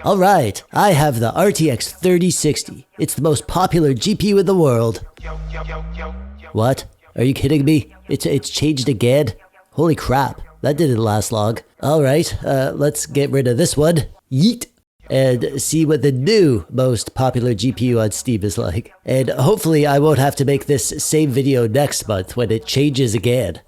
Alright, I have the RTX 3060. It's the most popular GPU in the world. What? Are you kidding me? It's changed again? Holy crap, that didn't last long. Alright, let's get rid of this one. Yeet! And see what the new most popular GPU on Steam is like. And hopefully I won't have to make this same video next month when it changes again.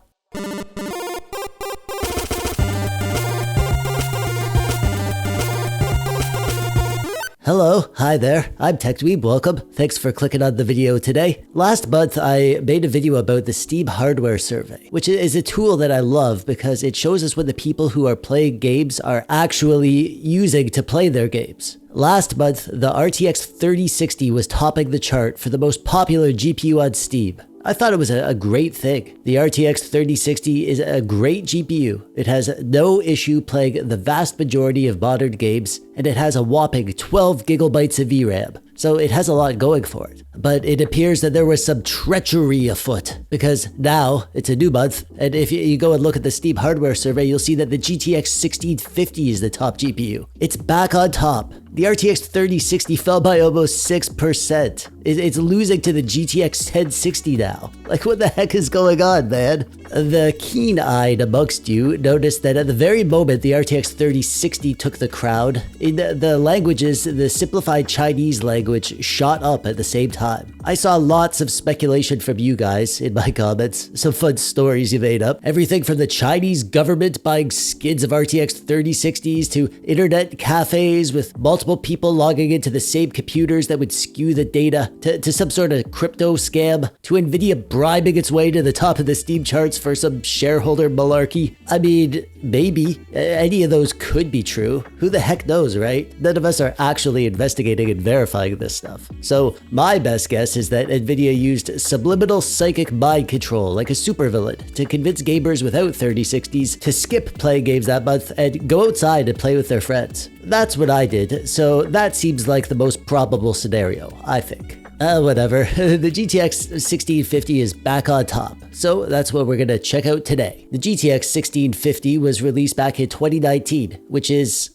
Hello, hi there, I'm TechDweeb, welcome. Thanks for clicking on the video today. Last month, I made a video about the Steam Hardware Survey, which is a tool that I love because it shows us what the people who are playing games are actually using to play their games. Last month, the RTX 3060 was topping the chart for the most popular GPU on Steam. I thought it was a great thing. The RTX 3060 is a great GPU. It has no issue playing the vast majority of modern games, and it has a whopping 12 gigabytes of VRAM. So it has a lot going for it. But it appears that there was some treachery afoot, because now it's a new month, and if you go and look at the Steam Hardware Survey, you'll see that the GTX 1650 is the top GPU. It's back on top. The RTX 3060 fell by almost 6%. It's losing to the GTX 1060 now. Like, what the heck is going on, man? The keen-eyed amongst you noticed that at the very moment the RTX 3060 took the crowd, in the languages, the simplified Chinese language shot up at the same time. I saw lots of speculation from you guys in my comments, some fun stories you made up. Everything from the Chinese government buying skids of RTX 3060s to internet cafes with multiple people logging into the same computers that would skew the data, to some sort of crypto scam, to Nvidia bribing its way to the top of the Steam charts for some shareholder malarkey. I mean, maybe. Any of those could be true. Who the heck knows, right? None of us are actually investigating and verifying this stuff. So my best guess is that Nvidia used subliminal psychic mind control like a supervillain to convince gamers without 3060s to skip playing games that month and go outside and play with their friends. That's what I did, so that seems like the most probable scenario, I think. Whatever. The GTX 1650 is back on top, so that's what we're gonna check out today. The GTX 1650 was released back in 2019, which is,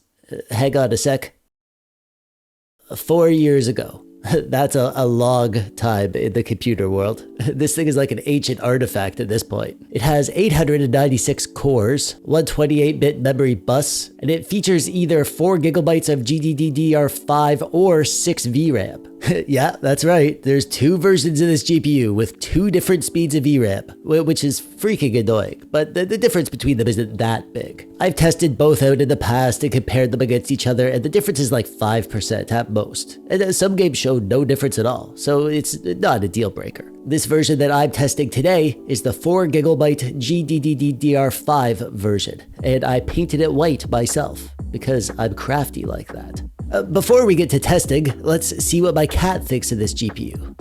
hang on a sec, 4 years ago. That's a long time in the computer world. This thing is like an ancient artifact at this point. It has 896 cores, 128-bit memory bus, and it features either 4 gigabytes of GDDR5 or 6 VRAM. Yeah, that's right. There's 2 versions of this GPU with 2 different speeds of VRAM, which is freaking annoying, but the difference between them isn't that big. I've tested both out in the past and compared them against each other, and the difference is like 5% at most. And some games show no difference at all, so it's not a deal breaker. This version that I'm testing today is the 4 gigabyte GDDR5 version, and I painted it white myself, because I'm crafty like that. Before we get to testing, let's see what my cat thinks of this GPU.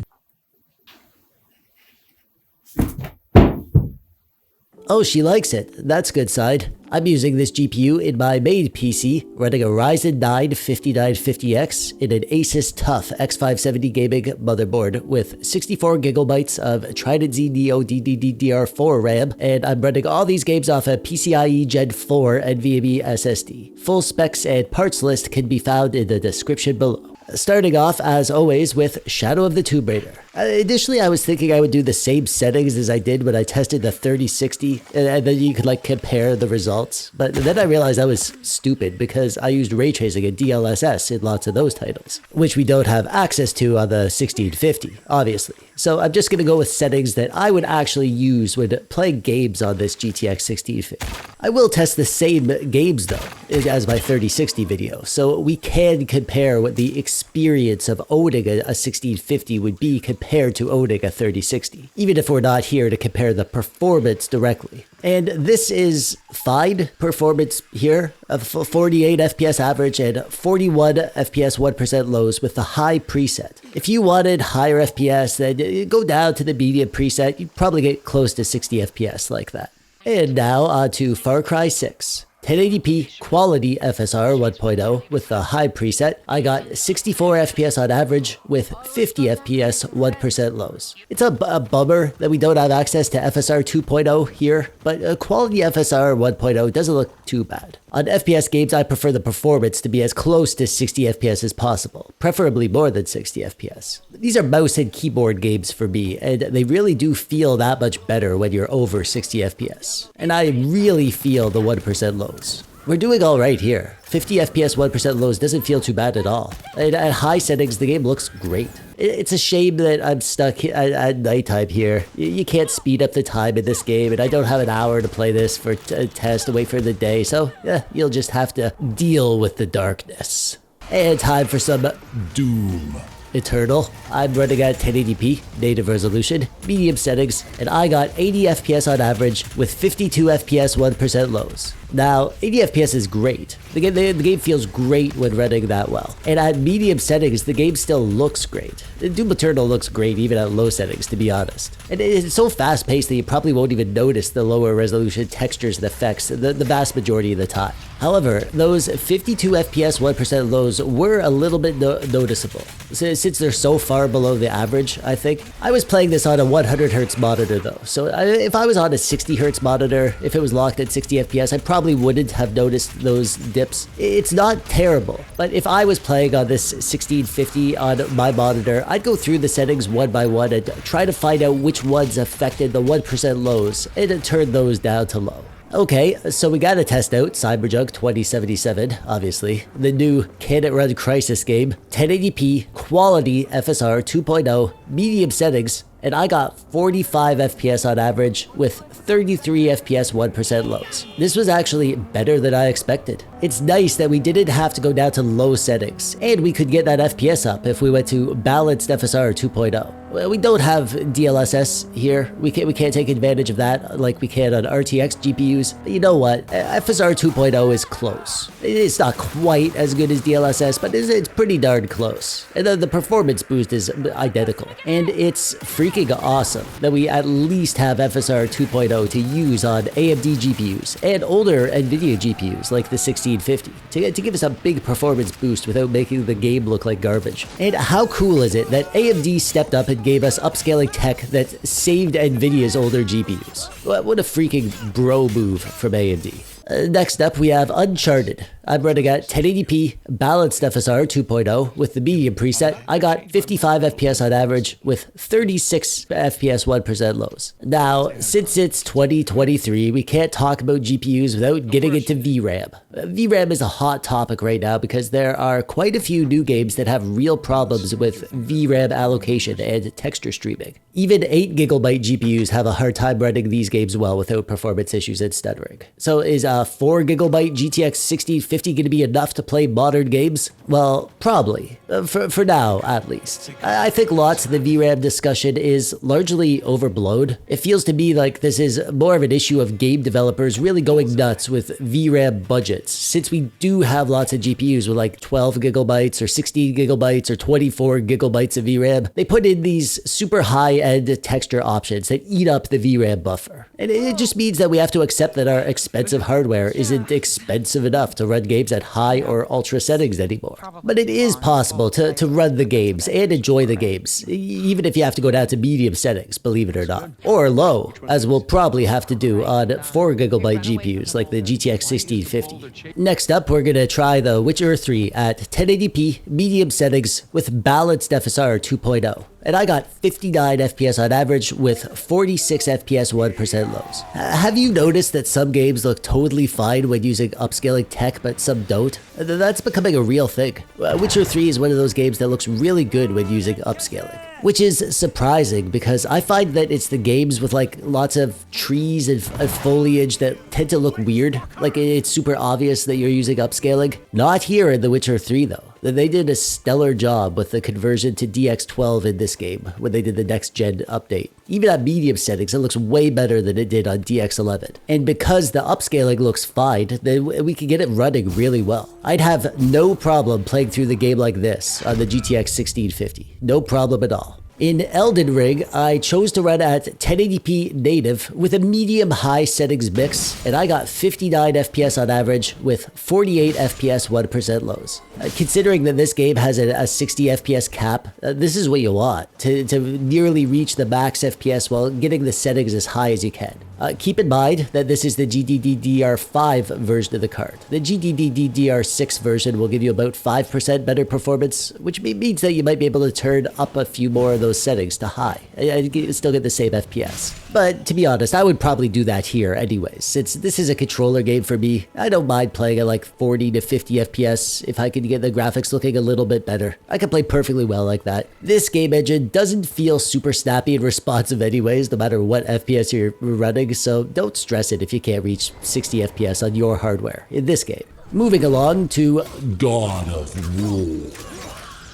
Oh, she likes it. That's a good sign. I'm using this GPU in my main PC, running a Ryzen 9 5950X in an Asus TUF X570 gaming motherboard with 64 gigabytes of Trident Z Neo DDR4 RAM, and I'm running all these games off a PCIe Gen 4 NVMe SSD. Full specs and parts list can be found in the description below. Starting off, as always, with Shadow of the Tomb Raider. Initially, I was thinking I would do the same settings as I did when I tested the 3060, and then you could like compare the results. But then I realized I was stupid because I used ray tracing and DLSS in lots of those titles, which we don't have access to on the 1650, obviously. So I'm just going to go with settings that I would actually use when playing games on this GTX 1650. I will test the same games though as my 3060 video, so we can compare what the experience of owning a 1650 would be compared to owning a 3060, even if we're not here to compare the performance directly. And this is fine performance here, of 48 FPS average and 41 FPS 1% lows with the high preset. If you wanted higher FPS, then go down to the medium preset, you'd probably get close to 60 FPS like that. And now on to Far Cry 6. 1080p quality FSR 1.0 with the high preset, I got 64 FPS on average with 50 FPS 1% lows. It's a bummer that we don't have access to FSR 2.0 here, but quality FSR 1.0 doesn't look too bad. On FPS games, I prefer the performance to be as close to 60 FPS as possible, preferably more than 60 FPS. These are mouse and keyboard games for me, and they really do feel that much better when you're over 60 FPS. And I really feel the 1% lows. We're doing alright here. 50 FPS 1% lows doesn't feel too bad at all. And at high settings, the game looks great. It's a shame that I'm stuck at nighttime here. You can't speed up the time in this game, and I don't have an hour to play this for a test to wait for the day, so yeah, you'll just have to deal with the darkness. And time for some Doom Eternal. I'm running at 1080p, native resolution, medium settings, and I got 80 FPS on average with 52 FPS 1% lows. Now, 80 FPS is great. The game feels great when running that well. And at medium settings, the game still looks great. Doom Eternal looks great even at low settings, to be honest. And it's so fast-paced that you probably won't even notice the lower resolution textures and effects the vast majority of the time. However, those 52 FPS 1% lows were a little bit noticeable. Since they're so far below the average, I think. I was playing this on a 100Hz monitor though, so if I was on a 60Hz monitor, if it was locked at 60 FPS, I probably wouldn't have noticed those dips. It's not terrible, but if I was playing on this 1650 on my monitor, I'd go through the settings one by one and try to find out which ones affected the 1% lows and turn those down to low. Okay, so we gotta test out Cyberpunk 2077, obviously, the new Can It Run Crisis game, 1080p, quality FSR 2.0, medium settings, and I got 45 FPS on average with 33 FPS 1% lows. This was actually better than I expected. It's nice that we didn't have to go down to low settings, and we could get that FPS up if we went to balanced FSR 2.0. Well, we don't have DLSS here. We can't take advantage of that like we can on RTX GPUs. But you know what? FSR 2.0 is close. It's not quite as good as DLSS, but it's pretty darn close. And the performance boost is identical. And it's freaking awesome that we at least have FSR 2.0 to use on AMD GPUs and older NVIDIA GPUs like the 1650 to give us a big performance boost without making the game look like garbage. And how cool is it that AMD stepped up and gave us upscaling tech that saved NVIDIA's older GPUs? What a freaking bro move from AMD. Next up, we have Uncharted. I'm running at 1080p, balanced FSR 2.0 with the medium preset. I got 55 FPS on average with 36 FPS 1% lows. Now, since it's 2023, we can't talk about GPUs without getting into VRAM. VRAM is a hot topic right now because there are quite a few new games that have real problems with VRAM allocation and texture streaming. Even 8GB GPUs have a hard time running these games well without performance issues and stuttering. So is 4GB GTX 1650 going to be enough to play modern games? Well, probably. For now, at least. I think lots of the VRAM discussion is largely overblown. It feels to me like this is more of an issue of game developers really going nuts with VRAM budgets, since we do have lots of GPUs with like 12GB or 16GB or 24GB of VRAM. They put in these super high-end texture options that eat up the VRAM buffer. And it just means that we have to accept that our expensive hardware isn't expensive enough to run games at high or ultra settings anymore. But it is possible to run the games and enjoy the games, even if you have to go down to medium settings, believe it or not. Or low, as we'll probably have to do on 4GB GPUs like the GTX 1650. Next up, we're gonna try The Witcher 3 at 1080p, medium settings with balanced FSR 2.0. And I got 59 FPS on average with 46 FPS 1% lows. Have you noticed that some games look totally fine when using upscaling tech, but some don't? That's becoming a real thing. Witcher 3 is one of those games that looks really good when using upscaling. Which is surprising because I find that it's the games with like lots of trees and foliage that tend to look weird. Like it's super obvious that you're using upscaling. Not here in The Witcher 3 though. They did a stellar job with the conversion to DX12 in this game when they did the next gen update. Even at medium settings, it looks way better than it did on DX11. And because the upscaling looks fine, then we can get it running really well. I'd have no problem playing through the game like this on the GTX 1650. No problem at all. In Elden Ring, I chose to run at 1080p native with a medium-high settings mix, and I got 59 FPS on average with 48 FPS 1% lows. Considering that this game has a 60 FPS cap, this is what you want, to nearly reach the max FPS while getting the settings as high as you can. Keep in mind that this is the GDDR5 version of the card. The GDDR6 version will give you about 5% better performance, which means that you might be able to turn up a few more of those settings to high and still get the same FPS. But to be honest, I would probably do that here anyways. Since this is a controller game for me, I don't mind playing at like 40 to 50 FPS if I can get the graphics looking a little bit better. I can play perfectly well like that. This game engine doesn't feel super snappy and responsive anyways, no matter what FPS you're running, so don't stress it if you can't reach 60 FPS on your hardware in this game. Moving along to God of War.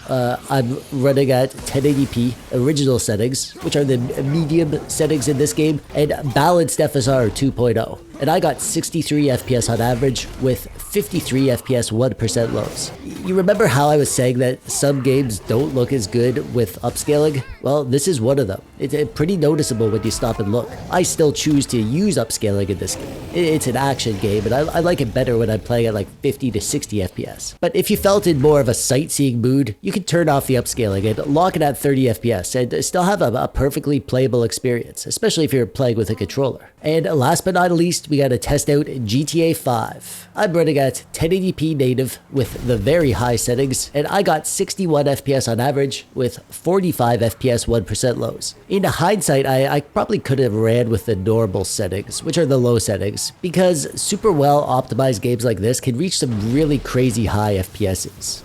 I'm running at 1080p original settings, which are the medium settings in this game, and balanced FSR 2.0. And I got 63 FPS on average with 53 FPS 1% lows. You remember how I was saying that some games don't look as good with upscaling? Well, this is one of them. It's pretty noticeable when you stop and look. I still choose to use upscaling in this game. It's an action game, and I like it better when I'm playing at like 50 to 60 FPS. But if you felt in more of a sightseeing mood, you could turn off the upscaling and lock it at 30 FPS and still have a perfectly playable experience, especially if you're playing with a controller. And last but not least, we gotta test out GTA 5. I'm running at 1080p native with the very high settings, and I got 61 FPS on average with 45 FPS 1% lows. In hindsight, I probably could have ran with the normal settings, which are the low settings, because super well optimized games like this can reach some really crazy high FPSs.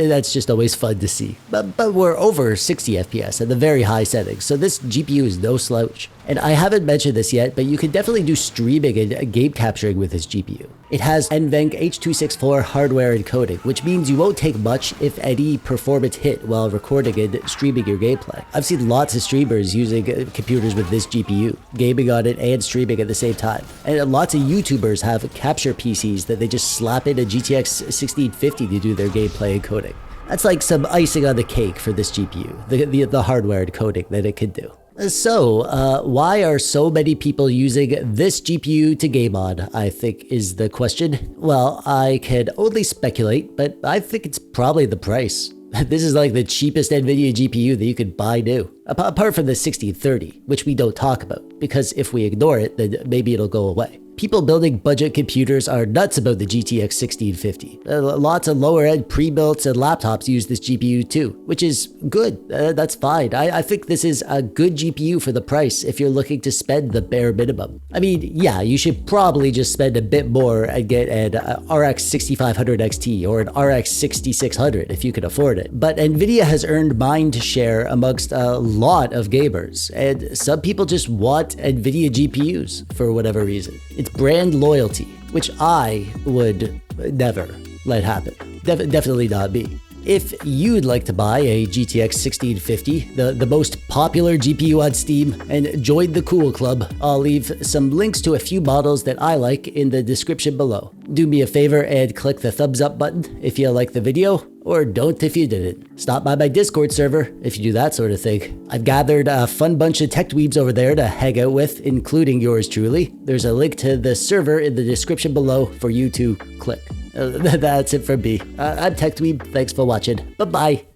That's just always fun to see. But we're over 60 FPS at the very high settings, so this GPU is no slouch. And I haven't mentioned this yet, but you can definitely do streaming and game capturing with this GPU. It has NVENC H.264 hardware encoding, which means you won't take much, if any, performance hit while recording and streaming your gameplay. I've seen lots of streamers using computers with this GPU, gaming on it and streaming at the same time. And lots of YouTubers have capture PCs that they just slap in a GTX 1650 to do their gameplay encoding. That's like some icing on the cake for this GPU, the hardware encoding that it can do. So, why are so many people using this GPU to game on, I think is the question. Well, I can only speculate, but I think it's probably the price. This is like the cheapest NVIDIA GPU that you could buy new. Apart from the 1630, which we don't talk about, because if we ignore it, then maybe it'll go away. People building budget computers are nuts about the GTX 1650. Lots of lower-end pre-builts and laptops use this GPU too, which is good. That's fine. I think this is a good GPU for the price if you're looking to spend the bare minimum. I mean, yeah, you should probably just spend a bit more and get an RX 6500 XT or an RX 6600 if you can afford it. But NVIDIA has earned mind share amongst a lot of gamers, and some people just want NVIDIA GPUs for whatever reason. It's brand loyalty, which I would never let happen. Definitely not me. If you'd like to buy a GTX 1650, the most popular GPU on Steam, and join the cool club, I'll leave some links to a few models that I like in the description below. Do me a favor and click the thumbs up button if you like the video, or don't if you didn't. Stop by my Discord server if you do that sort of thing. I've gathered a fun bunch of tech dweebs over there to hang out with, including yours truly. There's a link to the server in the description below for you to click. That's it from me. I'm TechDweeb. Thanks for watching. Bye-bye.